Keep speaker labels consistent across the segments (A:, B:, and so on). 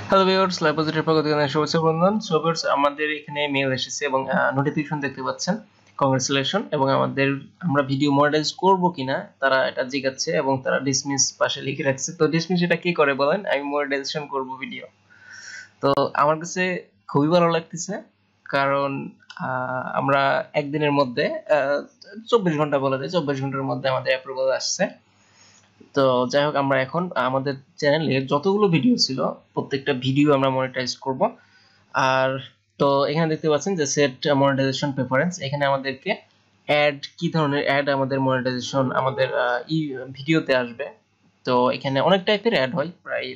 A: Hello viewers, live positive পক্ষ থেকে শুভেচ্ছা বন্ধন। সো ভিউয়ার্স, আমাদের এখানে মেইল এসেছে এবং নোটিফিকেশন দেখতে পাচ্ছেন। কংগ্রাচুলেশন। এবং আমরা ভিডিও মনিটাইজ করব কিনা তারা এটা জিজ্ঞাসছে এবং তারা ডিসমিস পাশে লিখে রাখছে। তো ডিসমিস এটা কি করে বলেন? আমি মনিটাইজেশন করব ভিডিও। তো আমার কাছে খুবই ভালো লাগতেছে, কারণ আমরা একদিনের মধ্যে 24 ঘন্টা বলা যায়, 24 ঘন্টার মধ্যে আমাদের অ্যাপ্রুভাল আসছে। তো যাই হোক, আমরা এখন আমাদের চ্যানেলে যতগুলো ভিডিও ছিল প্রত্যেকটা ভিডিও আমরা মনিটাইজ করব। আর তো এখানে দেখতে পাচ্ছেন যে সেট মনিটাইজেশন প্রেফারেন্স, এখানে আমাদেরকে অ্যাড, কি ধরনের অ্যাড আমাদের মনিটাইজেশন আমাদের ভিডিওতে আসবে। তো এখানে অনেক টাইপের অ্যাড হয়, প্রায়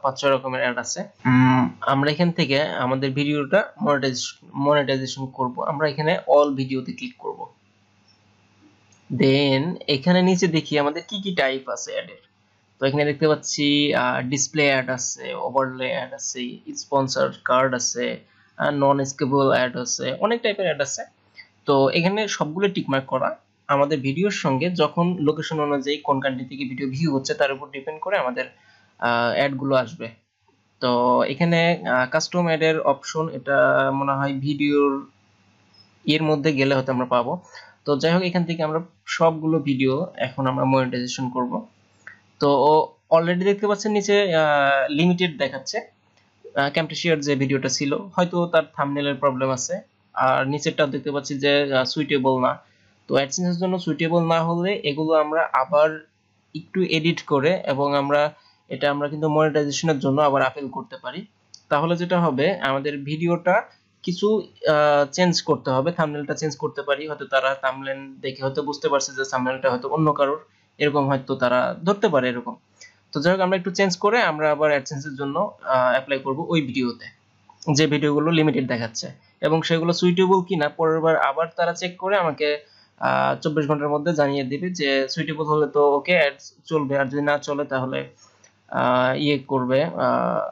A: 5-6 রকমের অ্যাড আছে। আমরা এখান থেকে আমাদের ভিডিওটা মনিটাইজেশন করব। আমরা এখানে অল ভিডিওতে ক্লিক করব। দেন এখানে নিচে দেখি আমাদের কি কি টাইপ আছে অ্যাডের। তো এখানে দেখতে পাচ্ছি ডিসপ্লে অ্যাড আছে, ওভারলে অ্যাড আছে, স্পন্সর কার্ড আছে, নন স্কেপেবল অ্যাড আছে, অনেক টাইপের অ্যাড আছে। তো এখানে সবগুলো টিকমার্ক করা। আমাদের ভিডিওর সঙ্গে যখন লোকেশন অনুযায়ী কোন কান্ট্রি থেকে ভিডিও ভিউ হচ্ছে তার উপর ডিপেন্ড করে আমাদের অ্যাডগুলো আসবে। তো এখানে কাস্টম অ্যাডের অপশন, এটা মনে হয় ভিডিওর এর মধ্যে গেলে হয়তো আমরা পাবো। তো যাই হোক, এখান থেকে আমরা সবগুলো ভিডিও এখন আমরা মনিটাইজেশন করব। তো অলরেডি দেখতে পাচ্ছেন নিচে লিমিটেড দেখাচ্ছে। ক্যাম্পটেশিয়ার যে ভিডিওটা ছিল হয়তো তার থাম্বনেলের প্রবলেম আছে। আর নিচেরটা দেখতে পাচ্ছি যে সুইটেবল না। তো অ্যাডসেন্সের জন্য সুইটেবল না হলে এগুলো আমরা আবার একটু এডিট করে এবং আমরা কিন্তু মনিটাইজেশনের জন্য আবার আপিল করতে পারি। তাহলে যেটা হবে, আমাদের ভিডিওটা কিছু চেঞ্জ করতে হবে, থাম্বনেলটা চেঞ্জ করতে পারি। হয়তো তারা থাম্বনেল দেখে হয়তো বুঝতে পারছে যে থাম্বনেলটা হয়তো অন্য কারোর, এরকম হয়তো তারা ধরতে পারে এরকম। তো যাই হোক, আমরা একটু চেঞ্জ করে আমরা আবার অ্যাডসেন্সের জন্য অ্যাপ্লাই করব ওই ভিডিওতে, যে ভিডিওগুলো লিমিটেড দেখাচ্ছে, এবং সেগুলো সুইটেবল কিনা পরের বার আবার তারা চেক করে আমাকে 24 ঘন্টার মধ্যে জানিয়ে দিবে যে সুইটেবল হলে তো ওকে অ্যাড চলবে, আর যদি না চলে তাহলে ইয়ে করবে,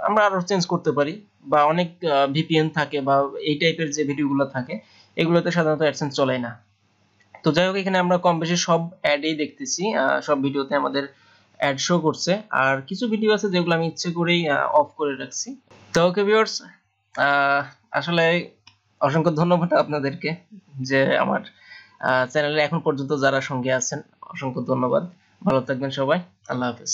A: আমরা আরো চেঞ্জ করতে পারি। বা অনেক ভিপিএন থাকে বা এই টাইপের যে ভিডিওগুলো থাকে এগুলোতে সাধারণত অ্যাডসেন্স চলে না। তো যাই হোক, এখানে আমরা কম বেশি সব অ্যাডই দেখতেছি, সব ভিডিওতে আমাদের অ্যাড শো করছে। আর কিছু ভিডিও আছে যেগুলো আমি ইচ্ছে করেই অফ করে রাখছি। তো ওকে ভিউয়ার্স, আসলে অসংখ্য ধন্যবাদ আপনাদেরকে, যে আমার চ্যানেলে এখন পর্যন্ত যারা সঙ্গে আছেন, অসংখ্য ধন্যবাদ। ভালো থাকবেন সবাই। আল্লাহ হাফেজ।